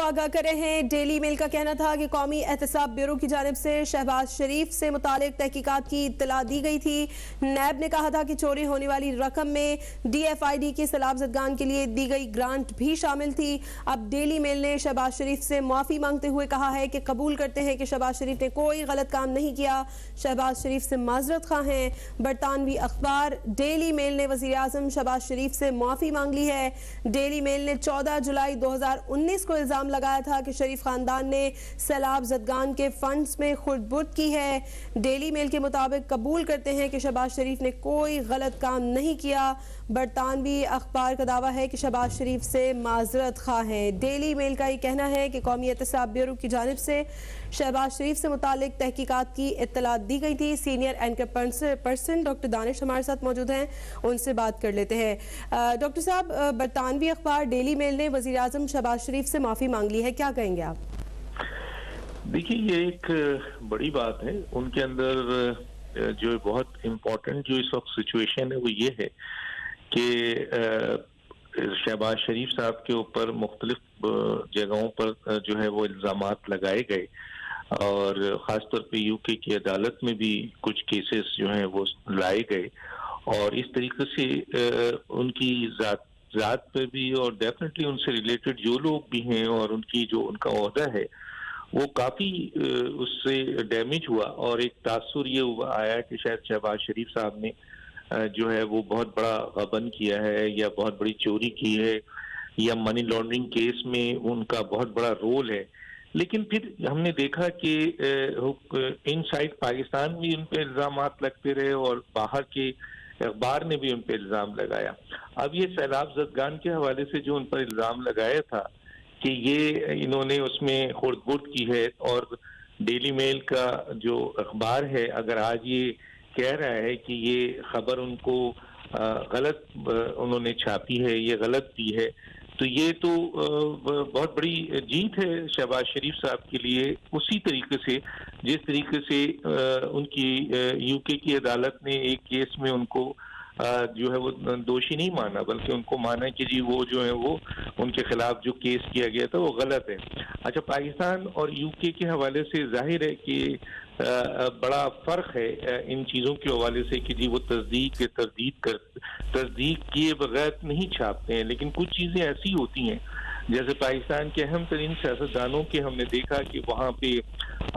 आगाह कर रहे हैं। डेली मेल का कहना था कि कौमी एहतसाब ब्यूरो की जानिब से शहबाज शरीफ से मुतालिक तहकीकात की इत्तला दी गई थी। नैब ने कहा था कि चोरी होने वाली रकम में DFID की सैलाब-ज़दगान के लिए दी गई ग्रांट भी शामिल थी। अब डेली मेल ने शहबाज शरीफ से माफ़ी मांगते हुए कहा है कि कबूल करते हैं कि शहबाज शरीफ ने कोई गलत काम नहीं किया, शहबाज शरीफ से माजरत खा हैं। बरतानवी अखबार डेली मेल ने वज़ीर आज़म शहबाज शरीफ से माफ़ी मांग ली है। डेली मेल ने 14 जुलाई 2019 को इल्जाम लगाया था कि शरीफ खानदान ने सैलाब ज़दगान के फंड्स में खुर्द-बुर्द की है। डेली मेल के मुताबिक कबूल करते हैं कि शहबाज शरीफ ने कोई गलत काम नहीं किया। बरतानवी अखबार का दावा है कि शहबाज शरीफ से माजरत खा है। डेली मेल का ये कहना है कि कौमी एहतसाब ब्यूरो की जानिब से शहबाज शरीफ से मुतालिक तहकीकात की इत्तला दी गई थी। Senior anchor person doctor Danish हमारे साथ मौजूद हैं, उनसे बात कर लेते हैं। डॉक्टर साहब, बरतानवी अखबार डेली मेल ने वज़ीर आज़म शहबाज शरीफ से माफ़ी मांग ली है, क्या कहेंगे आप? देखिए, ये एक बड़ी बात है। उनके अंदर जो बहुत इम्पोर्टेंट जो इस वक्त सिचुएशन है वो ये है कि शहबाज शरीफ साहब के ऊपर मुख्तलिफ जगहों पर जो है वो इल्ज़ामात लगाए गए और ख़ासतौर पे यूके की अदालत में भी कुछ केसेस जो हैं वो लाए गए और इस तरीके से उनकी ज़ात पे भी और डेफिनेटली उनसे रिलेटेड जो लोग भी हैं और उनकी जो उनका ओहदा है वो काफ़ी उससे डैमेज हुआ और एक तासुर ये हुआ आया कि शायद शहबाज शरीफ साहब ने जो है वो बहुत बड़ा गबन किया है या बहुत बड़ी चोरी की है या मनी लॉन्ड्रिंग केस में उनका बहुत बड़ा रोल है। लेकिन फिर हमने देखा कि इनसाइड पाकिस्तान भी उन पर इल्ज़ामात लगते रहे और बाहर के अखबार ने भी उन पर इल्ज़ाम लगाया। अब ये सैलाब ज़दगान के हवाले से जो उन पर इल्ज़ाम लगाया था कि ये इन्होंने उसमें खुर्द-बुर्द की है और डेली मेल का जो अखबार है अगर आज ये कह रहा है कि ये खबर उनको गलत उन्होंने छापी है, ये गलत दी है, तो ये तो बहुत बड़ी जीत है शहबाज शरीफ साहब के लिए। उसी तरीके से जिस तरीके से उनकी यूके की अदालत ने एक केस में उनको जो है वो दोषी नहीं माना बल्कि उनको माना कि जी वो जो है वो उनके खिलाफ जो केस किया गया था वो गलत है। अच्छा, पाकिस्तान और यूके के हवाले से जाहिर है कि बड़ा फ़र्क है इन चीज़ों के हवाले से कि जी वो तस्दीक किए बगैर नहीं छापते हैं, लेकिन कुछ चीज़ें ऐसी होती हैं जैसे पाकिस्तान के अहम तरीन सियासतदानों के हमने देखा कि वहाँ पे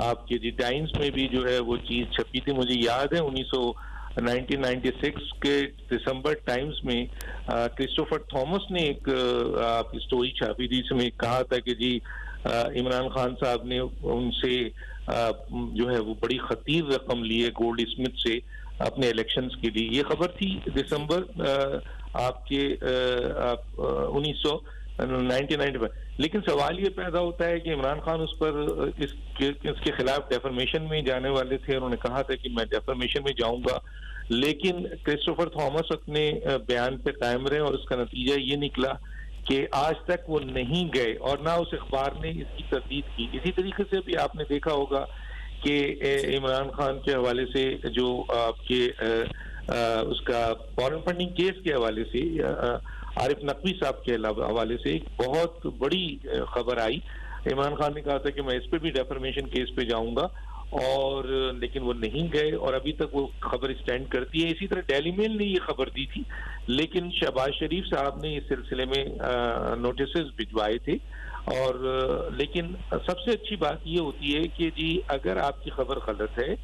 आपके जी टाइम्स में भी जो है वो चीज़ छपी थी। मुझे याद है 1996 के दिसंबर टाइम्स में क्रिस्टोफर थॉमस ने एक स्टोरी छापी थी जिसमें कहा था कि जी इमरान खान साहब ने उनसे जो है वो बड़ी खतीर रकम ली है गोल्ड स्मिथ से अपने इलेक्शंस के लिए। ये खबर थी दिसंबर आपके 1995। लेकिन सवाल ये पैदा होता है कि इमरान खान उस पर इसके खिलाफ डेफर्मेशन में जाने वाले थे। उन्होंने कहा था कि मैं डेफर्मेशन में जाऊंगा, लेकिन क्रिस्टोफर थॉमस अपने बयान पे कायम रहे और उसका नतीजा ये निकला कि आज तक वो नहीं गए और ना उस अखबार ने इसकी तस्दीक की। इसी तरीके से भी आपने देखा होगा कि इमरान खान के हवाले से जो आपके उसका फॉरेन फंडिंग केस के हवाले से आरिफ नकवी साहब के हवाले से एक बहुत बड़ी खबर आई। इमरान खान ने कहा था कि मैं इस पर भी डेफर्मेशन केस पे जाऊंगा और लेकिन वो नहीं गए और अभी तक वो खबर स्टैंड करती है। इसी तरह डेली मेल ने ये खबर दी थी, लेकिन शहबाज शरीफ साहब ने इस सिलसिले में नोटिस भिजवाए थे और लेकिन सबसे अच्छी बात ये होती है कि जी अगर आपकी खबर गलत है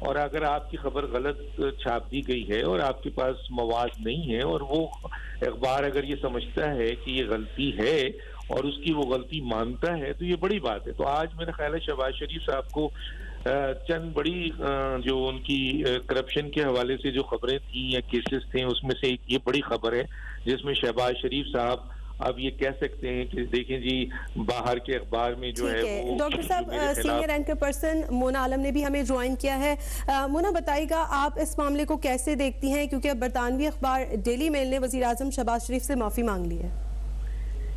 और अगर आपकी खबर गलत छाप दी गई है और आपके पास मवाद नहीं है और वो अखबार अगर ये समझता है कि ये गलती है और उसकी वो गलती मानता है तो ये बड़ी बात है। तो आज मेरा ख्याल है शहबाज शरीफ साहब को चंद बड़ी जो उनकी करप्शन के हवाले से जो खबरें थी या केसेस थे उसमें से ये बड़ी खबर है जिसमें शहबाज शरीफ साहब अब ये कह सकते हैं कि देखें जी बाहर के अखबार में जो है वो। डॉक्टर साहब, सीनियर एंकर पर्सन मोना आलम ने भी हमें ज्वाइन किया है। मोना, बताइएगा आप इस मामले को कैसे देखती हैं, क्योंकि अब बरतानवी अखबार डेली मेल ने वज़ीर आज़म शहबाज शरीफ से माफ़ी मांग ली है।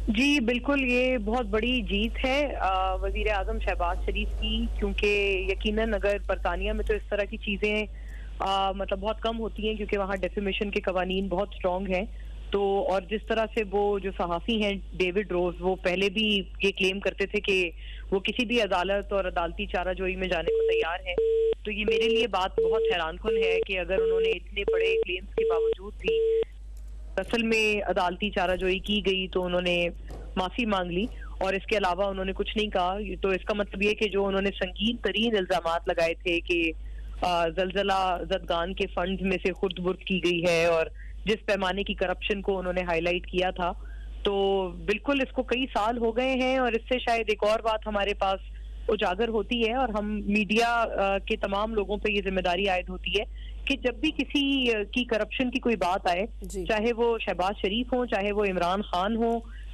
जी बिल्कुल, ये बहुत बड़ी जीत है वज़ीर आज़म शहबाज शरीफ की, क्योंकि यकीनन अगर बरतानिया में तो इस तरह की चीज़ें मतलब बहुत कम होती हैं क्योंकि वहाँ डेफेमेशन के कवानीन बहुत स्ट्रॉन्ग हैं। तो और जिस तरह से वो जो सहाफ़ी हैं डेविड रोज, वो पहले भी ये क्लेम करते थे कि वो किसी भी अदालत और अदालती चाराजोई में जाने को तैयार हैं, तो ये मेरे लिए बात बहुत हैरानकुन है कि अगर उन्होंने इतने बड़े क्लेम्स के बावजूद भी असल में अदालती चाराजोई की गई तो उन्होंने माफी मांग ली और इसके अलावा उन्होंने कुछ नहीं कहा। तो इसका मतलब ये कि जो उन्होंने संगीन तरीन इल्जामात लगाए थे कि जलजला जदगान के फंड में से खुर्द बुर्द की गई है और जिस पैमाने की करप्शन को उन्होंने हाईलाइट किया था, तो बिल्कुल इसको कई साल हो गए हैं और इससे शायद एक और बात हमारे पास उजागर होती है और हम मीडिया के तमाम लोगों पे ये जिम्मेदारी आयद होती है कि जब भी किसी की करप्शन की कोई बात आए, चाहे वो शहबाज शरीफ हो, चाहे वो इमरान खान हो,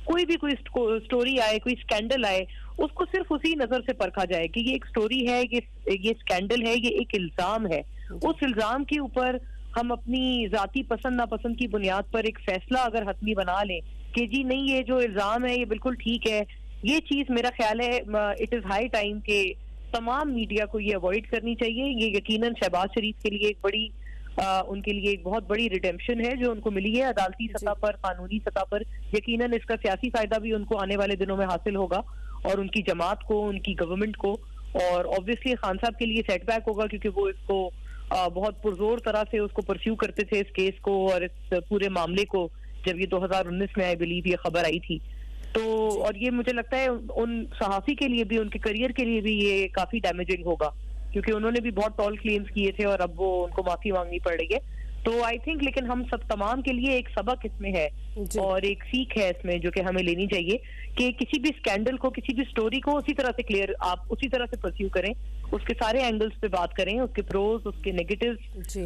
कोई भी कोई स्टोरी आए, कोई स्कैंडल आए, उसको सिर्फ उसी नजर से परखा जाए कि ये एक स्टोरी है, ये स्कैंडल है, ये एक इल्जाम है। उस इल्जाम के ऊपर हम अपनी जाती पसंद नापसंद की बुनियाद पर एक फैसला अगर हतमी बना लें कि जी नहीं, ये जो इल्जाम है ये बिल्कुल ठीक है, ये चीज मेरा ख्याल है इट इज हाई टाइम के तमाम मीडिया को ये अवॉइड करनी चाहिए। ये यकीनन शहबाज शरीफ के लिए एक बड़ी उनके लिए एक बहुत बड़ी रिडेम्पशन है जो उनको मिली है अदालती सतह पर, कानूनी सतह पर। यकीनन इसका सियासी फायदा भी उनको आने वाले दिनों में हासिल होगा और उनकी जमात को, उनकी गवर्नमेंट को, और ऑब्वियसली खान साहब के लिए सेटबैक होगा क्योंकि वो इसको बहुत पुरजोर तरह से उसको परस्यू करते थे, इस केस को और इस पूरे मामले को, जब ये 2019 में आई बिलीव ये खबर आई थी। तो और ये मुझे लगता है उन सहाफी के लिए भी, उनके करियर के लिए भी ये काफी डैमेजिंग होगा क्योंकि उन्होंने भी बहुत टॉल क्लेम्स किए थे और अब वो उनको माफी मांगनी पड़ रही है। तो आई थिंक लेकिन हम सब तमाम के लिए एक सबक इसमें है और एक सीख है इसमें जो कि हमें लेनी चाहिए कि किसी भी स्कैंडल को, किसी भी स्टोरी को उसी तरह से क्लियर, आप उसी तरह से परस्यू करें, उसके सारे एंगल्स पे बात करें, उसके प्रोज, उसके नेगेटिव्स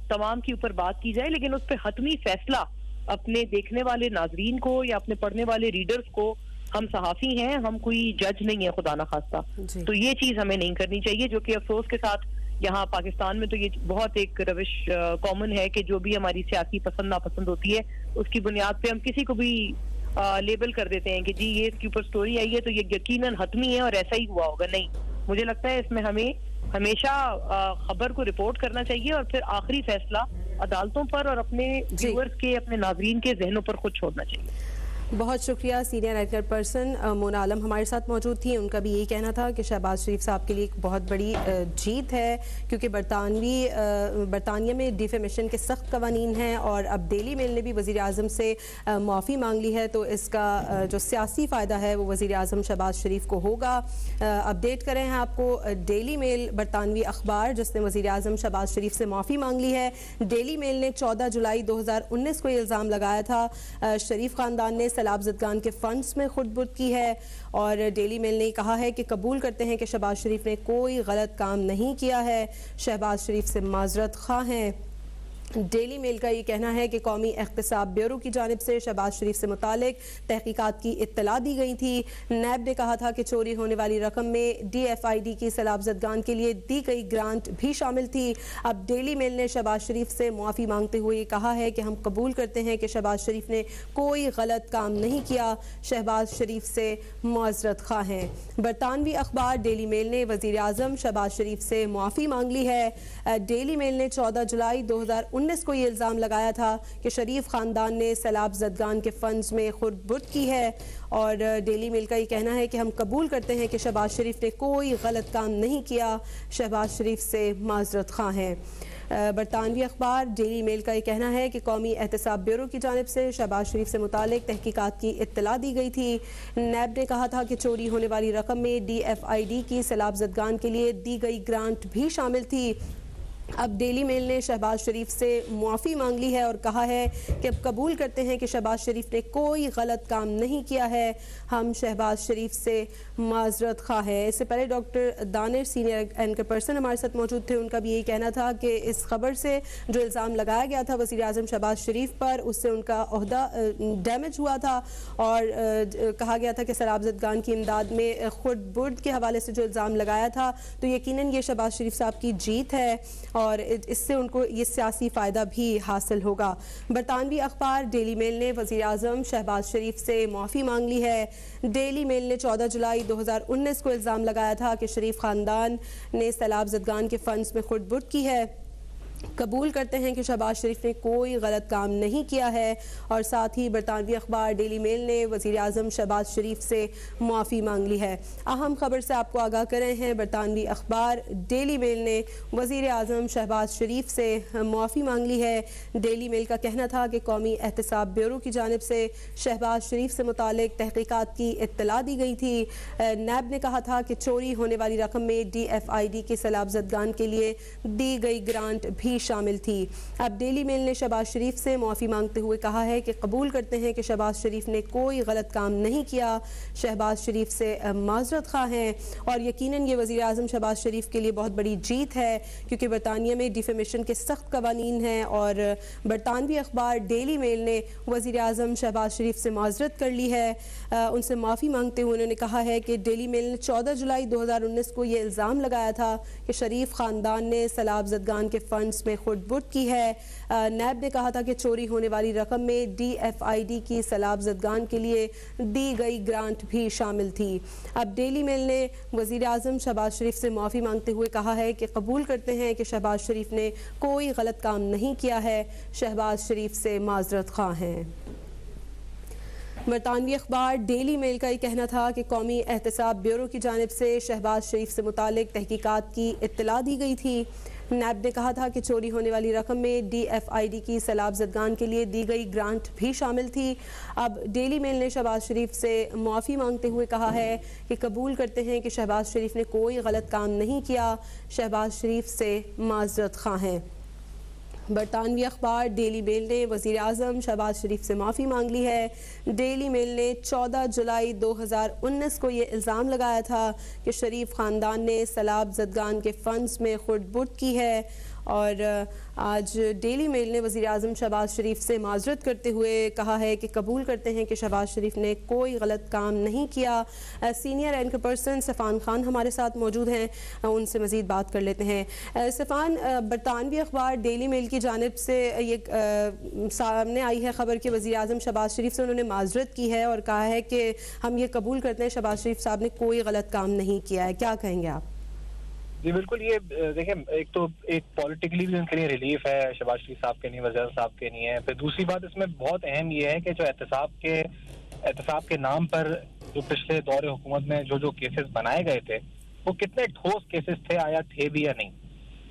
तमाम के ऊपर बात की जाए, लेकिन उस पर हतमी फैसला अपने देखने वाले नाजरीन को या अपने पढ़ने वाले रीडर्स को, हम सहाफी हैं, हम कोई जज नहीं है खुदा ना खास्ता, तो ये चीज हमें नहीं करनी चाहिए। जो कि अफसोस के साथ यहाँ पाकिस्तान में तो ये बहुत एक रविश कॉमन है कि जो भी हमारी सियासी पसंद नापसंद होती है उसकी बुनियाद पे हम किसी को भी लेबल कर देते हैं कि जी ये इसके ऊपर स्टोरी आई है तो ये यकीनन हतमी है और ऐसा ही हुआ होगा। नहीं, मुझे लगता है इसमें हमें हमेशा खबर को रिपोर्ट करना चाहिए और फिर आखिरी फैसला अदालतों पर और अपने व्यूअर्स के, अपने नाजरीन के जहनों पर खुद छोड़ना चाहिए। बहुत शुक्रिया। सीनियर एंकर पर्सन मोना आलम हमारे साथ मौजूद थी। उनका भी यही कहना था कि शहबाज शरीफ साहब के लिए एक बहुत बड़ी जीत है क्योंकि बरतानिया में डिफेमेशन के सख्त कवानीन हैं और अब डेली मेल ने भी वज़ीर आज़म से माफ़ी मांग ली है, तो इसका जो सियासी फ़ायदा है वो वज़ीर आज़म शहबाज शरीफ को होगा। अपडेट करें हैं आपको, डेली मेल बरतानवी अखबार जिसने वज़ीर आज़म शहबाज शरीफ से माफ़ी मांग ली है। डेली मेल ने 14 जुलाई 2019 को इल्ज़ाम लगाया था शरीफ ख़ानदान ने सैलाब ज़दगान के फंड्स में खुर्द-बुर्द की है और डेली मेल ने कहा है कि कबूल करते हैं कि शहबाज शरीफ ने कोई गलत काम नहीं किया है, शहबाज शरीफ से माजरत खा हैं। डेली मेल का ये कहना है कि कौमी एहतसाब ब्यूरो की जानिब से शहबाज शरीफ से मुतालिक तहकीकात की इत्तला दी गई थी। नैब ने कहा था कि चोरी होने वाली रकम में DFID की सैलाब ज़दगान के लिए दी गई ग्रांट भी शामिल थी। अब डेली मेल ने शहबाज शरीफ से मुआफ़ी मांगते हुए कहा है कि हम कबूल करते हैं कि शहबाज शरीफ ने कोई गलत काम नहीं किया, शहबाज शरीफ से माजरत खा हैं। बरतानवी अखबार डेली मेल ने वज़ीर आज़म शहबाज शरीफ से मुआफ़ी मांग ली है। डेली मेल ने 14 जुलाई 2019 को ये इल्ज़ाम लगाया था कि शरीफ ख़ानदान ने सैलाब ज़दगान के फंड्स में खुर्द-बुर्द की है और डेली मेल का ये कहना है कि हम कबूल करते हैं कि शहबाज शरीफ ने कोई गलत काम नहीं किया, शहबाज शरीफ से माजरत खा हैं। बरतानवी अखबार डेली मेल का ये कहना है कि कौमी एहतसाब ब्यूरो की जानिब से शहबाज शरीफ से मुतालिक तहकीकात की इत्तला दी गई थी। नैब ने कहा था कि चोरी होने वाली रकम में DFID की सैलाब ज़दगान के लिए दी गई ग्रांट भी शामिल थी। अब डेली मेल ने शहबाज शरीफ से मुआफ़ी मांग ली है और कहा है कि अब कबूल करते हैं कि शहबाज शरीफ ने कोई गलत काम नहीं किया है, हम शहबाज शरीफ से माजरत खा है। इससे पहले डॉक्टर दानिर सीनियर एंकर पर्सन हमारे साथ मौजूद थे, उनका भी यही कहना था कि इस खबर से जो इल्ज़ाम लगाया गया था वज़ीर आज़म शहबाज शरीफ पर, उससे उनका ओहदा डैमेज हुआ था और कहा गया था कि सैलाब ज़दगान की इमदाद में खुर्द-बुर्द के हवाले से जो इल्ज़ाम लगाया था तो यकीनन ये शहबाज शरीफ साहब की जीत है और इससे उनको ये सियासी फ़ायदा भी हासिल होगा। बरतानवी अखबार डेली मेल ने वज़ीर आज़म शहबाज शरीफ से मुआफ़ी मांग ली है। डेली मेल ने 14 जुलाई 2019 को इल्ज़ाम लगाया था कि शरीफ ख़ानदान ने सैलाब ज़दगान के फंड्स में खुर्द-बुर्द की है कबूल करते हैं कि शहबाज शरीफ ने कोई गलत काम नहीं किया है। और साथ ही बरतानवी अखबार डेली मेल ने वज़ीर आज़म शहबाज शरीफ से मुआफ़ी मांग ली है। अहम खबर से आपको आगाह कर रहे हैं, बरतानवी अखबार डेली मेल ने वज़ीर आज़म शहबाज शरीफ से मुआफ़ी मांग ली है। डेली मेल का कहना था कि कौमी एहतसाब ब्यूरो की जानिब से शहबाज शरीफ से मुतालिक तहकीकात की इत्तला दी गई थी। नैब ने कहा था कि चोरी होने वाली रकम में DFID के सैलाबजदगान के लिए दी गई ग्रांट भी शामिल थी। अब डेली मेल ने शहबाज शरीफ से मुआफ़ी मांगते हुए कहा है कि कबूल करते हैं कि शहबाज शरीफ ने कोई गलत काम नहीं किया, शहबाज शरीफ से माजरत खा हैं। और यकीनन ये वज़ीर आज़म शहबाज शरीफ के लिए बहुत बड़ी जीत है, क्योंकि बरतानिया में डिफेमेशन के सख्त कवानीन हैं। और बरतानवी अखबार डेली मेल ने वज़ीर आज़म शहबाज शरीफ से माजरत कर ली है। उनसे माफ़ी मांगते हुए उन्होंने कहा है कि डेली मेल ने 14 जुलाई 2019 को ये इल्ज़ाम लगाया था कि शरीफ ख़ानदान ने सैलाबजदगान के फंड्स में खुर्द-बुर्द की है। नैब ने कहा था कि चोरी होने वाली रकम में DFID की सैलाबजदगान के लिए दी गई ग्रांट भी शामिल थी। अब डेली मेल ने वज़ीर आज़म शहबाज शरीफ से माफ़ी मांगते हुए कहा है कि कबूल करते हैं कि शहबाज शरीफ ने कोई गलत काम नहीं किया है, शहबाज शरीफ से माजरत खा हैं। बरतानवी अखबार डेली मेल का ये कहना था कि कौमी एहतसाब ब्यूरो की जानिब से शहबाज शरीफ से मुतालिक तहकीकात की इत्तला दी गई थी। नैब ने कहा था कि चोरी होने वाली रकम में DFID की सैलाबजदगान के लिए दी गई ग्रांट भी शामिल थी। अब डेली मेल ने शहबाज शरीफ से मुआफ़ी मांगते हुए कहा है कि कबूल करते हैं कि शहबाज शरीफ ने कोई गलत काम नहीं किया, शहबाज शरीफ से माजरत खा हैं। बरतानवी अखबार डेली मेल ने वज़ीर आज़म शहबाज शरीफ से माफ़ी मांग ली है। डेली मेल ने 14 जुलाई 2019 को ये इल्ज़ाम लगाया था कि शरीफ ख़ानदान ने सैलाबजदगान के फंड्स में खुर्द-बुर्द की है। और आज डेली मेल ने वज़ीर आज़म शहबाज शरीफ से माजरत करते हुए कहा है कि कबूल करते हैं कि शहबाज शरीफ ने कोई गलत काम नहीं किया। Senior anchor person Safan Khan हमारे साथ मौजूद हैं, उनसे मज़ीद बात कर लेते हैं। सफ़ान, बरतानवी अखबार डेली मेल की जानिब से ये सामने आई है खबर कि वज़ीर आज़म शहबाज शरीफ से उन्होंने माजरत की है और कहा है कि हम ये कबूल करते हैं शहबाज शरीफ साहब ने कोई गलत काम नहीं किया है। क्या कहेंगे आप? जी बिल्कुल, ये देखिए, एक तो एक पॉलिटिकली भी उनके लिए रिलीफ है, शहबाज शरीफ साहब के नहीं, वज़ीर साहब के नहीं है। फिर दूसरी बात इसमें बहुत अहम ये है कि जो एहतसाब के नाम पर जो पिछले दौरे हुकूमत में जो केसेस बनाए गए थे, वो कितने ठोस केसेस थे, आया थे भी या नहीं।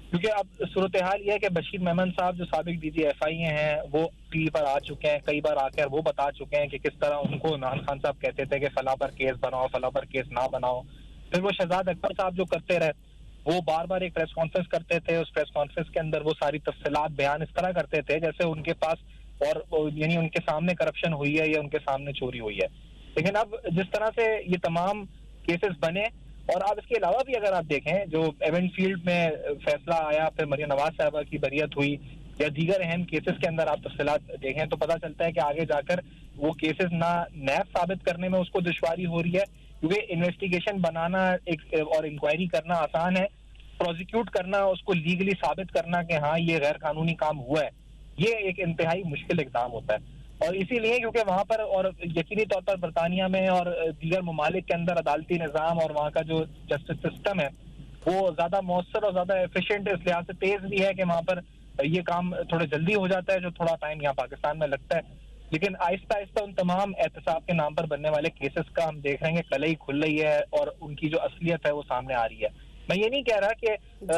क्योंकि अब सूरत हाल ये है कि बशीर मेमन साहब जो साबिक DGFI हैं, वो टीवी पर आ चुके हैं, कई बार आकर वो बता चुके हैं कि किस तरह उनको इमरान खान साहब कहते थे कि फला पर केस बनाओ, फला पर केस ना बनाओ। फिर वो शहजाद अकबर साहब जो करते रहे, वो बार बार एक प्रेस कॉन्फ्रेंस करते थे, उस प्रेस कॉन्फ्रेंस के अंदर वो सारी तफसीलात बयान इस तरह करते थे जैसे उनके पास और यानी उनके सामने करप्शन हुई है या उनके सामने चोरी हुई है। लेकिन अब जिस तरह से ये तमाम केसेस बने, और अब इसके अलावा भी अगर आप देखें जो एवेंट फील्ड में फैसला आया, फिर मरियम नवाज साहबा की बरियत हुई, या दीगर अहम केसेस के अंदर आप तफसीलात देखें तो पता चलता है कि आगे जाकर वो केसेस ना नैब साबित करने में उसको दुश्वारी हो रही है, क्योंकि इन्वेस्टिगेशन बनाना और इंक्वायरी करना आसान है, प्रोसिक्यूट करना, उसको लीगली साबित करना कि हाँ ये गैर कानूनी काम हुआ है, ये एक इंतहाई मुश्किल इक़दाम होता है। और इसीलिए क्योंकि वहाँ पर और यकीनी तौर पर बरतानिया में और दीगर ममालिक के अंदर अदालती निज़ाम और वहाँ का जो जस्टिस सिस्टम है वो ज़्यादा मौसर और ज़्यादा एफिशिएंट इस लिहाज से तेज़ भी है कि वहाँ पर ये काम थोड़ा जल्दी हो जाता है, जो थोड़ा टाइम यहाँ पाकिस्तान में लगता है। लेकिन आहिस्ता आहिस्ता उन तमाम एहतसाब के नाम पर बनने वाले केसेस का हम देख रहे हैं कि कलई खुल रही है और उनकी जो असलियत है वो सामने आ रही है। मैं ये नहीं कह रहा कि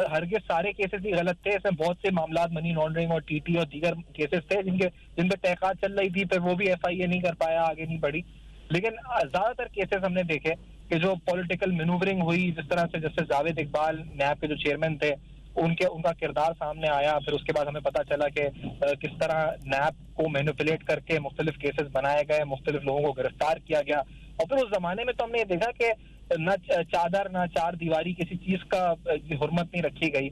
हरगिज़ सारे केसेस ही गलत थे, इसमें बहुत से मामलात मनी लॉन्ड्रिंग और TT और दीगर केसेस थे जिन पर तहक़ीक़ात चल रही थी, फिर वो भी FIA नहीं कर पाया, आगे नहीं बढ़ी। लेकिन ज़्यादातर केसेस हमने देखे कि जो पॉलिटिकल मैनूवरिंग हुई, जिस तरह से जस्टिस जावेद इकबाल नैब के जो चेयरमैन थे उनका किरदार सामने आया, फिर उसके बाद हमें पता चला कि किस तरह नैब को मैनिपुलेट करके मुख्तलिफ केसेस बनाए गए, मुख्तलिफ लोगों को गिरफ्तार किया गया। और फिर उस जमाने में तो हमने ये देखा कि न चादर न चार दीवारी किसी चीज का हुर्मत नहीं रखी गई।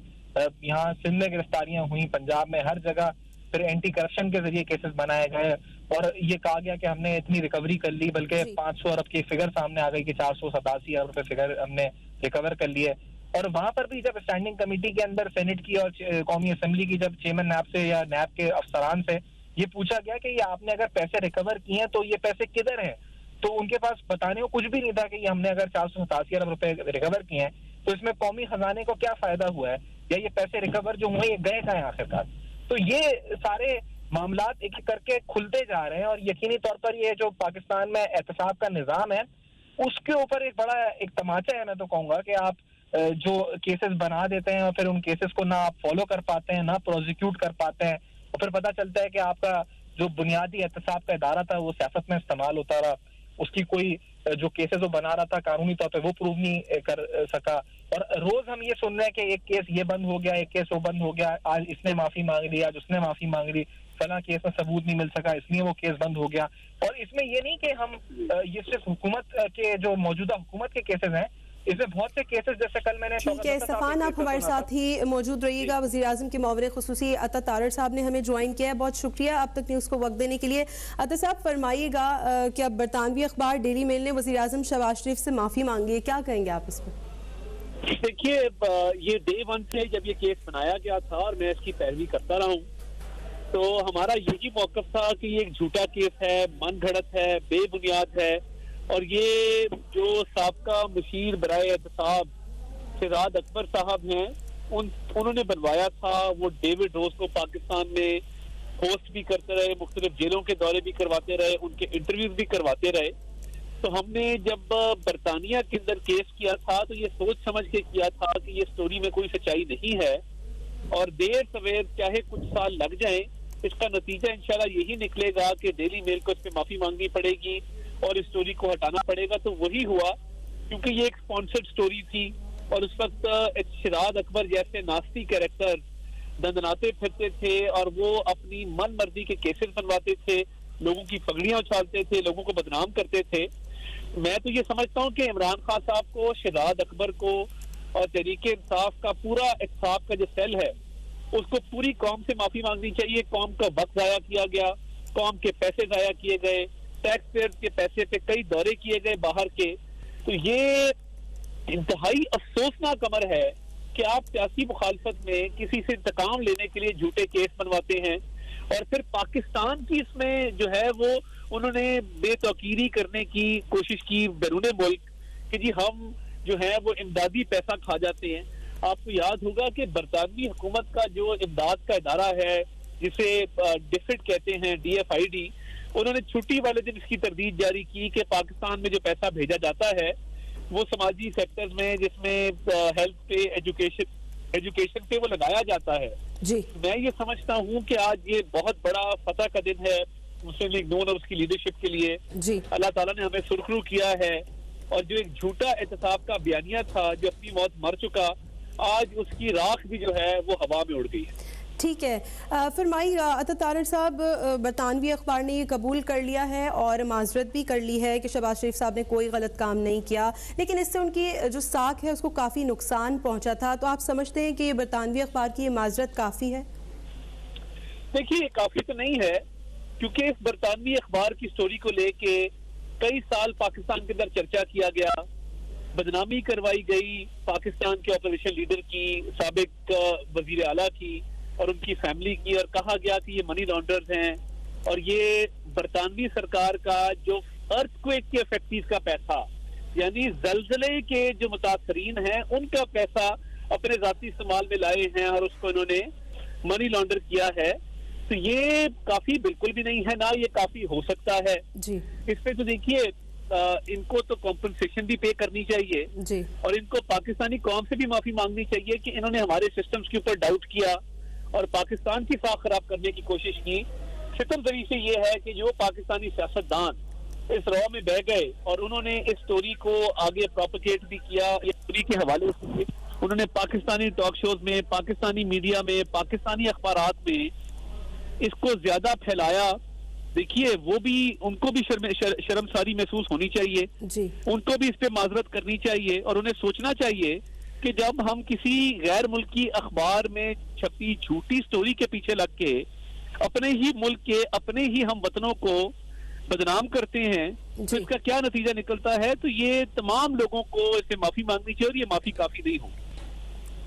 यहाँ सिंध में गिरफ्तारियां हुई, पंजाब में, हर जगह। फिर एंटी करप्शन के जरिए केसेस बनाए गए और ये कहा गया कि हमने इतनी रिकवरी कर ली, बल्कि 500 अरब की फिगर सामने आ गई कि 487 अरब रुपए फिगर हमने रिकवर कर लिए। और वहां पर भी जब स्टैंडिंग कमेटी के अंदर सेनेट की और कौमी असेंबली की जब चेयरमैन नैब से या नैब के अफसरान से ये पूछा गया कि ये आपने अगर पैसे रिकवर किए हैं तो ये पैसे किधर हैं, तो उनके पास बताने को कुछ भी नहीं था कि ये हमने अगर 487 अरब रुपए रिकवर किए हैं तो इसमें कौमी खजाने को क्या फायदा हुआ है। या ये पैसे रिकवर जो हुए ये गए कहाँ हैं आखिरकार? तो ये सारे मामला एक एक करके खुलते जा रहे हैं और यकीनी तौर पर ये जो पाकिस्तान में एहतसाब का निज़ाम है उसके ऊपर एक बड़ा एक तमाचा है। मैं तो कहूँगा कि आप जो केसेस बना देते हैं और फिर उन केसेस को ना आप फॉलो कर पाते हैं, ना प्रोसिक्यूट कर पाते हैं, और फिर पता चलता है कि आपका जो बुनियादी एहतसाब का इदारा था वो सियासत में इस्तेमाल होता रहा, उसकी कोई जो केसेस वो बना रहा था कानूनी तौर पे वो प्रूव नहीं कर सका। और रोज हम ये सुन रहे हैं कि एक केस ये बंद हो गया, एक केस वो बंद हो गया, आज इसने माफी मांग ली, आज उसने माफी मांग ली, फला केस में सबूत नहीं मिल सका इसलिए वो केस बंद हो गया। और इसमें ये नहीं कि हम ये सिर्फ हुकूमत के जो मौजूदा हुकूमत के केसेस हैं, इसमें बहुत से केसेस जैसे कल मैंने ठीक है सफान, आप हमारे साथ ही मौजूद रहिएगा। वज़ीर आज़म के मुआविन खुसूसी अता तारड़ साहब ने हमें ज्वाइन किया है, बहुत शुक्रिया आप तक न्यूज़ को वक्त देने के लिए। अता साहब फरमाइएगा कि अब बरतानवी अखबार डेली मेल ने वज़ीर आज़म शहबाज शरीफ से माफ़ी मांगी है, क्या कहेंगे आप इसमें? देखिए, ये डे वन से जब ये केस बनाया गया था और मैं इसकी पैरवी करता रहा हूँ, तो हमारा यही मौक़िफ़ था कि ये एक झूठा केस है, मन घड़त है, बेबुनियाद है, और ये जो साबका मुशीर बराए एहतसाब शहजाद अकबर साहब हैं उन्होंने बनवाया था। वो डेविड रोज को पाकिस्तान में होस्ट भी करते रहे, मुख्तलिफ जेलों के दौरे भी करवाते रहे, उनके इंटरव्यूज भी करवाते रहे। तो हमने जब बरतानिया के अंदर केस किया था तो ये सोच समझ के किया था कि ये स्टोरी में कोई सच्चाई नहीं है, और देर सवेर चाहे कुछ साल लग जाए, इसका नतीजा इंशाल्लाह यही निकलेगा कि डेली मेल को इस पे माफी मांगनी पड़ेगी और इस स्टोरी को हटाना पड़ेगा। तो वही हुआ, क्योंकि ये एक स्पॉन्सर्ड स्टोरी थी और उस वक्त शहजाद अकबर जैसे नास्ती कैरेक्टर दंदनाते फिरते थे और वो अपनी मन मर्जी के केसेस बनवाते थे, लोगों की पगड़ियां उछालते थे, लोगों को बदनाम करते थे। मैं तो ये समझता हूँ कि इमरान खान साहब को, शहजाद अकबर को और तहरीक इंसाफ का पूरा इंसाफ का जो सेल है उसको पूरी कौम से माफी मांगनी चाहिए। कौम का वक्त जाया किया गया, कौम के पैसे जाया किए गए, टैक्स पेयर्स के पैसे पे कई दौरे किए गए बाहर के। तो ये इंतहाई अफसोसनाक अमर है कि आप सियासी मुखालफत में किसी से इंतकाम लेने के लिए झूठे केस बनवाते हैं और फिर पाकिस्तान की इसमें जो है वो उन्होंने बेतौकीरी करने की कोशिश की बैरून मुल्क कि जी हम जो है वो इमदादी पैसा खा जाते हैं। आपको याद होगा कि बरतानवी हुकूमत का जो इमदाद का इदारा है जिसे डिफिड कहते हैं, DFID, उन्होंने छुट्टी वाले दिन इसकी तरदीद जारी की कि पाकिस्तान में जो पैसा भेजा जाता है वो समाजी सेक्टर्स में जिसमें हेल्थ पे, एजुकेशन पे वो लगाया जाता है जी। मैं ये समझता हूँ कि आज ये बहुत बड़ा फतह का दिन है मुस्लिम लीग नून और उसकी लीडरशिप के लिए जी। अल्लाह ताला ने हमें सुरखरू किया है, और जो एक झूठा एहतसाब का बयानिया था जो अपनी मौत मर चुका, आज उसकी राख भी जो है वो हवा में उड़ गई है। ठीक है, फरमाइएगा अता तारड़ साहब, बरतानवी अखबार ने ये कबूल कर लिया है और माजरत भी कर ली है कि शहबाज शरीफ साहब ने कोई गलत काम नहीं किया, लेकिन इससे उनकी जो साख है उसको काफ़ी नुकसान पहुंचा था। तो आप समझते हैं कि ये बरतानवी अखबार की ये माजरत काफ़ी है? देखिए, काफ़ी तो नहीं है, क्योंकि इस बरतानवी अखबार की स्टोरी को लेके कई साल पाकिस्तान के अंदर चर्चा किया गया, बदनामी करवाई गई पाकिस्तान के अपोजिशन लीडर की, साबिक वजीर आला की और उनकी फैमिली की, और कहा गया कि ये मनी लॉन्डर्स हैं और ये बरतानवी सरकार का जो अर्थक्वेक के इफेक्टिव का पैसा, यानी जलजले के जो मुतासरीन हैं उनका पैसा अपने जाती इस्तेमाल में लाए हैं और उसको इन्होंने मनी लॉन्डर किया है। तो ये काफी बिल्कुल भी नहीं है, ना ये काफी हो सकता है जी। इस पे तो देखिए इनको तो कॉम्पनसेशन भी पे करनी चाहिए जी। और इनको पाकिस्तानी कौम से भी माफी मांगनी चाहिए कि इन्होंने हमारे सिस्टम्स के ऊपर डाउट किया और पाकिस्तान की साख खराब करने की कोशिश की। सितम जरी से ये है कि जो पाकिस्तानी सियासतदान इस रॉ में बह गए और उन्होंने इस स्टोरी को आगे प्रोपेगेट भी किया, इस स्टोरी के हवाले से उन्होंने पाकिस्तानी टॉक शोज में, पाकिस्तानी मीडिया में, पाकिस्तानी अखबारात में इसको ज्यादा फैलाया। देखिए, वो भी, उनको भी शर्मसारी महसूस होनी चाहिए जी। उनको भी इस पे माजरत करनी चाहिए और उन्हें सोचना चाहिए कि जब हम किसी गैर मुल्की अखबार में छपी झूठी स्टोरी के पीछे लग के अपने ही मुल्क के, अपने ही हम वतनों को बदनाम करते हैं तो इसका क्या नतीजा निकलता है। तो ये तमाम लोगों को इससे माफी मांगनी चाहिए और ये माफी काफी नहीं होगी।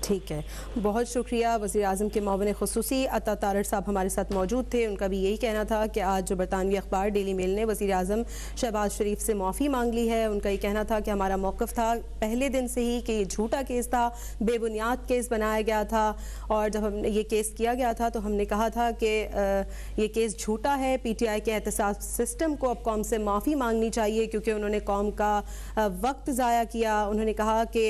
ठीक है, बहुत शुक्रिया। वज़ीर आज़म के मुआविन ख़ुसूसी अता तारड़ साहब हमारे साथ मौजूद थे। उनका भी यही कहना था कि आज जो बरतानवी अखबार डेली मेल ने वज़ीर आज़म शहबाज शरीफ से माफ़ी मांग ली है। उनका ये कहना था कि हमारा मौक़िफ़ था पहले दिन से ही कि ये झूठा केस था, बेबुनियाद केस बनाया गया था, और जब हमने ये केस किया गया था तो हमने कहा था कि ये केस झूठा है। PTI के एहतसाब सिस्टम को अब कौम से माफ़ी मांगनी चाहिए क्योंकि उन्होंने कौम का वक्त ज़ाया किया। उन्होंने कहा कि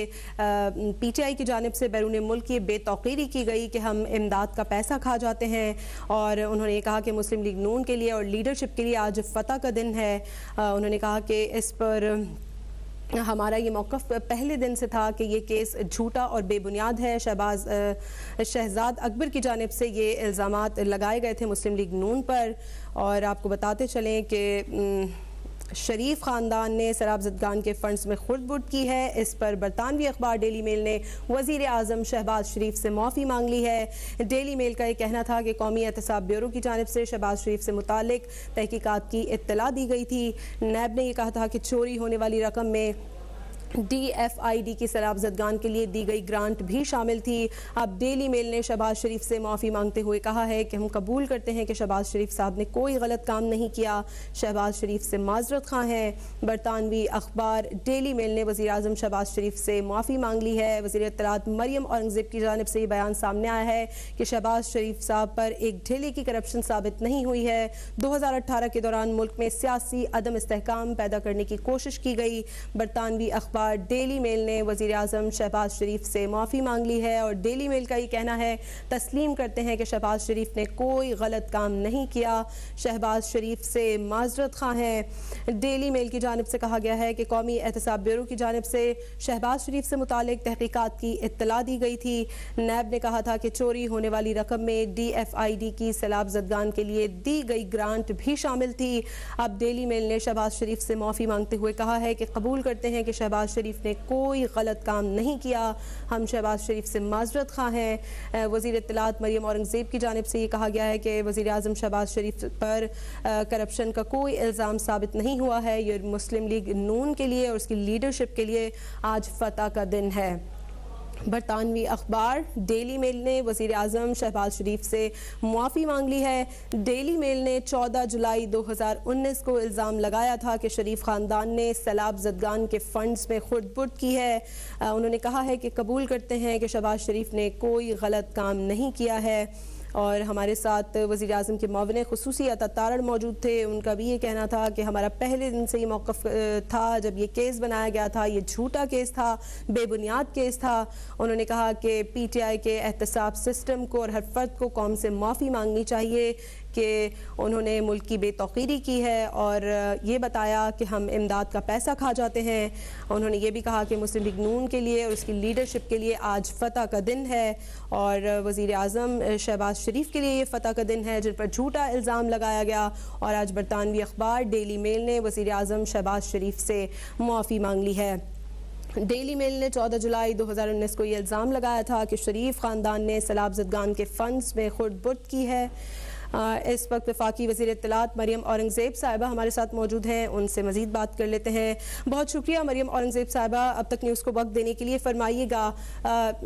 PTI की जानिब से बैरून मुल्क की बेतौकीरी की गई कि हम इमदाद का पैसा खा जाते हैं, और उन्होंने ये कहा कि मुस्लिम लीग नून के लिए और लीडरशिप के लिए आज फतह का दिन है। उन्होंने कहा कि इस पर हमारा ये मौक़िफ़ पहले दिन से था कि ये केस झूठा और बेबुनियाद है। शहजाद अकबर की जानिब से ये इल्ज़ामात लगाए गए थे मुस्लिम लीग नून पर, और आपको बताते चलें कि शरीफ ख़ानदान ने सराबजदगान के फंड्स में खुर्द-बुर्द की है। इस पर बरतानवी अखबार डेली मेल ने वज़ीर आज़म शहबाज शरीफ से माफ़ी मांग ली है। डेली मेल का ये कहना था कि कौमी एहतसाब ब्यूरो की जानिब से शहबाज शरीफ से मुतालिक तहकीकात की इत्तला दी गई थी। नैब ने यह कहा था कि चोरी होने वाली रकम में DFID की सराबजदगान के लिए दी गई ग्रांट भी शामिल थी। अब डेली मेल ने शहबाज शरीफ से माफ़ी मांगते हुए कहा है कि हम कबूल करते हैं कि शहबाज शरीफ साहब ने कोई गलत काम नहीं किया। शहबाज शरीफ से माजरत खां हैं। बरतानवी अखबार डेली मेल ने वज़ीर आज़म शहबाज शरीफ से माफ़ी मांग ली है। वज़ीर इत्तलात मरियम औरंगज़ेब की जानिब से ये बयान सामने आया है कि शहबाज शरीफ साहब पर एक ढेले की करप्शन साबित नहीं हुई है। 2018 के दौरान मुल्क में सियासी अदम इस्तेहकाम पैदा करने की कोशिश की गई। बरतानवी अखबार डेली मेल ने वज़ीर आज़म शहबाज शरीफ से माफ़ी मांग ली है, और डेली मेल का ये कहना है तस्लीम करते हैं कि शहबाज शरीफ ने कोई गलत काम नहीं किया। शहबाज शरीफ से माजरत खां हैं। डेली मेल की जानिब से कहा गया है कि कौमी एहतसाब ब्यूरो की जानिब से शहबाज शरीफ से मुतालिक तहकीकात की इत्तला दी गई थी। नैब ने कहा था कि चोरी होने वाली रकम में DFID की सलाब-जदगान के लिए दी गई ग्रांट भी शामिल थी। अब डेली मेल ने शहबाज शरीफ से माफ़ी मांगते हुए कहा है कि कबूल करते हैं कि शहबाज शरीफ ने कोई गलत काम नहीं किया। हम शहबाज शरीफ से माजरत खां हैं। वज़ीर इत्तलात मरियम औरंगज़ेब की जानिब से ये कहा गया है कि वज़ीर आज़म शहबाज शरीफ पर करप्शन का कोई इल्ज़ाम साबित नहीं हुआ है। ये मुस्लिम लीग नून के लिए और उसकी लीडरशिप के लिए आज फतह का दिन है। बरतानवी अखबार डेली मेल ने वज़ीर आज़म शहबाज शरीफ से माफ़ी मांग ली है। डेली मेल ने 14 जुलाई 2019 को इल्ज़ाम लगाया था कि शरीफ ख़ानदान ने सैलाब ज़दगान के फ़ंड्स में खुर्द-बुर्द की है। उन्होंने कहा है कि कबूल करते हैं कि शहबाज शरीफ ने कोई गलत काम नहीं किया है। और हमारे साथ वज़ीर आज़म के मुआविन ख़ुसूसी अता तारड़ मौजूद थे। उनका भी ये कहना था कि हमारा पहले दिन से ये मौक़िफ़ था जब ये केस बनाया गया था, ये झूठा केस था, बेबुनियाद केस था। उन्होंने कहा कि PTI के एहतसाब सिस्टम को और हर फर्द को कौम से माफ़ी मांगनी चाहिए कि उन्होंने मुल्क की बेतौकीरी की है, और ये बताया कि हम इमदाद का पैसा खा जाते हैं। उन्होंने ये भी कहा कि मुस्लिम लीग नून के लिए और उसकी लीडरशिप के लिए आज फतह का दिन है, और वज़ीर आज़म शहबाज शरीफ के लिए ये फतह का दिन है जिन पर झूठा इल्ज़ाम लगाया गया। और आज बरतानवी अखबार डेली मेल ने वज़ीर आज़म शहबाज शरीफ से माफ़ी मांग ली है। डेली मेल ने 14 जुलाई 2019 को ये इल्ज़ाम लगाया था कि शरीफ ख़ानदान ने सैलाब ज़दगान के फ़ंड्स में खुर्द-बुर्द की है। इस वक्त वफाकी वज़ीर इत्तलात मरियम औरंगज़ेब साहिबा हमारे साथ मौजूद हैं, उनसे मज़ीद बात कर लेते हैं। बहुत शुक्रिया मरियम औरंगज़ेब साहिबा, अब तक न्यूज़ को वक्त देने के लिए। फरमाइएगा,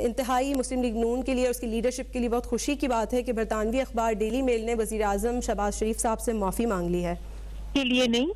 इंतहाई मुस्लिम लीग नून के लिए और उसकी लीडरशिप के लिए बहुत खुशी की बात है कि बरतानवी अखबार डेली मेल ने वज़ीर आज़म शहबाज शरीफ साहब से माफ़ी मांग ली है। के लिए नहीं,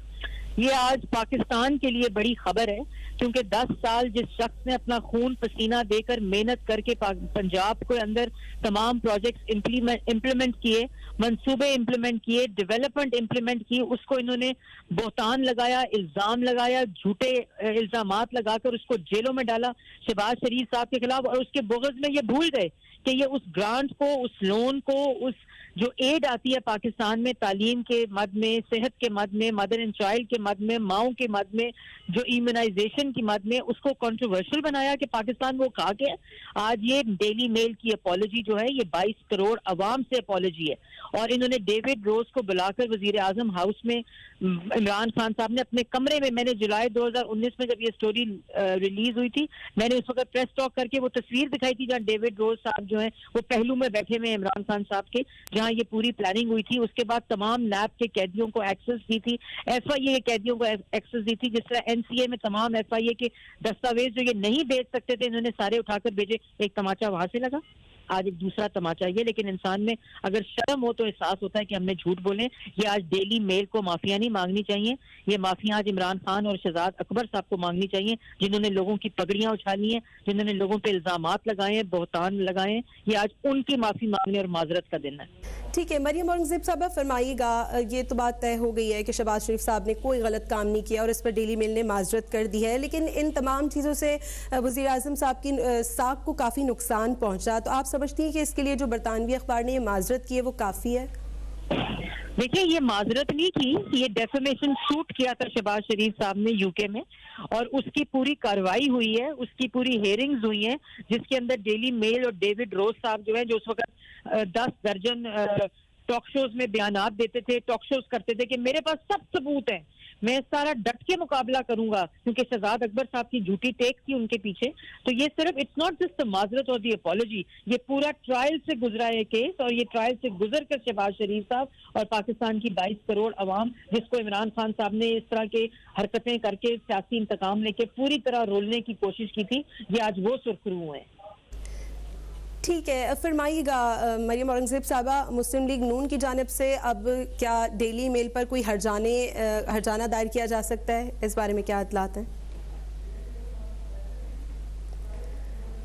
ये आज पाकिस्तान के लिए बड़ी खबर है, क्योंकि 10 साल जिस शख्स ने अपना खून पसीना देकर मेहनत करके पंजाब के अंदर तमाम प्रोजेक्ट्स इम्प्लीमेंट किए, मंसूबे इम्प्लीमेंट किए, डेवलपमेंट इम्प्लीमेंट की, उसको इन्होंने बोहतान लगाया, इल्जाम लगाया, झूठे इल्जामात लगाकर उसको जेलों में डाला शहबाज शरीफ साहब के खिलाफ, और उसके बुग़्ज़ में ये भूल गए कि ये उस ग्रांट को, उस लोन को, उस जो एड आती है पाकिस्तान में तालीम के मद में, सेहत के मद में, मदर एंड चाइल्ड के मद में, माओं के मद में, जो इम्यूनाइजेशन की मद में, उसको कंट्रोवर्शियल बनाया कि पाकिस्तान वो खा के। आज ये डेली मेल की अपॉलजी जो है ये 22 करोड़ अवाम से अपॉलजी है, और इन्होंने डेविड रोज को बुलाकर वजीर आजम हाउस में इमरान खान साहब ने अपने कमरे में, मैंने जुलाई 2019 में जब ये स्टोरी रिलीज हुई थी, मैंने उस वक्त प्रेस टॉक करके वो तस्वीर दिखाई थी जहाँ डेविड रोज साहब जो है वो पहलू में बैठे हुए इमरान खान साहब के, जहाँ ये पूरी प्लानिंग हुई थी। उसके बाद तमाम नैब के कैदियों को एक्सेस दी थी, FIA कैदियों को एक्सेस दी थी, जिस तरह NCA में तमाम पाई है कि दस्तावेज जो ये नहीं भेज सकते थे इन्होंने सारे उठाकर भेजे, एक तमाचा वहां से लगा, आज एक दूसरा तमाचा ये। लेकिन इंसान में अगर शर्म हो तो एहसास होता है कि हमने झूठ बोले। ये आज डेली मेल को माफिया नहीं मांगनी चाहिए, ये माफिया आज इमरान खान और शहजाद अकबर साहब को मांगनी चाहिए, जिन्होंने लोगों की पगड़ियां उछाली हैं, जिन्होंने लोगों पे इल्जामात लगाए हैं, बहतान लगाए हैं। ये आज उनकी माफी मांगने और माजरत का दिन है। ठीक है, मरियम औरंगजेब साहब फरमाइएगा, ये तो बात तय हो गई है कि शहबाज शरीफ साहब ने कोई गलत काम नहीं किया और इस पर डेली मेल ने माजरत कर दी है, लेकिन इन तमाम चीज़ों से वज़ीर आज़म साहब की साख को काफ़ी नुकसान पहुंचा, तो आप समझती हैं कि इसके लिए जो बरतानवी अखबार ने ये माजरत की है वो काफ़ी है? देखिए, ये माजरत नहीं की, ये डेफेमेशन सूट किया था शहबाज शरीफ साहब ने यूके में, और उसकी पूरी कार्रवाई हुई है, उसकी पूरी हेयरिंग्स हुई हैं, जिसके अंदर डेली मेल और डेविड रोज साहब जो है, जो उस वक्त 10 दर्जन टॉक शोज में बयानात देते थे, टॉक शोज करते थे कि मेरे पास सब सबूत हैं, मैं सारा डट के मुकाबला करूंगा, क्योंकि शहजाद अकबर साहब की झूठी टेक थी उनके पीछे। तो ये सिर्फ इट्स नॉट जस्ट द माजरत और द अपॉलॉजी, ये पूरा ट्रायल से गुजरा है केस, और ये ट्रायल से गुजर कर शहबाज शरीफ साहब और पाकिस्तान की 22 करोड़ अवाम, जिसको इमरान खान साहब ने इस तरह के हरकतें करके सियासी इंतकाम लेके पूरी तरह रोलने की कोशिश की थी, ये आज वो सुर्खरू हुए हैं। ठीक है, फरमाइएगा मरियम औरंगजेब साहबा, मुस्लिम लीग नून की जानिब से अब क्या डेली मेल पर कोई हर्जाना दायर किया जा सकता है, इस बारे में क्या इत्तलात हैं?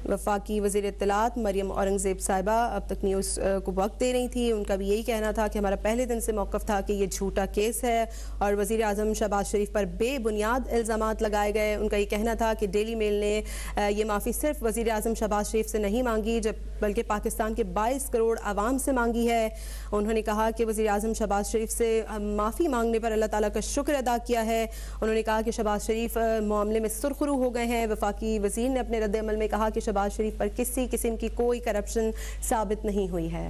वफाकी वज़ीर इत्तलात मरियम औरंगजेब साहिबा अब तक न्यूज़ को वक्त दे रही थी। उनका भी यही कहना था कि हमारा पहले दिन से मौक़िफ़ था कि ये झूठा केस है और वज़ीर आज़म शहबाज शरीफ पर बेबुनियाद इल्ज़ामात लगाए गए। उनका ये कहना था कि डेली मेल ने ये माफ़ी सिर्फ वज़ीर आज़म शहबाज शरीफ से नहीं मांगी, बल्कि पाकिस्तान के 22 करोड़ आवाम से मांगी है। उन्होंने कहा कि वज़ीर आज़म शहबाज शरीफ से माफ़ी मांगने पर अल्लाह ताला का शुक्र अदा किया है। उन्होंने कहा कि शहबाज शरीफ मामले में सुरखरू हो गए हैं। वफाकी वज़ीर ने अपने रद्द अमल में कहा कि शहबाज शरीफ पर किसी किस्म की कोई करप्शन साबित नहीं हुई है।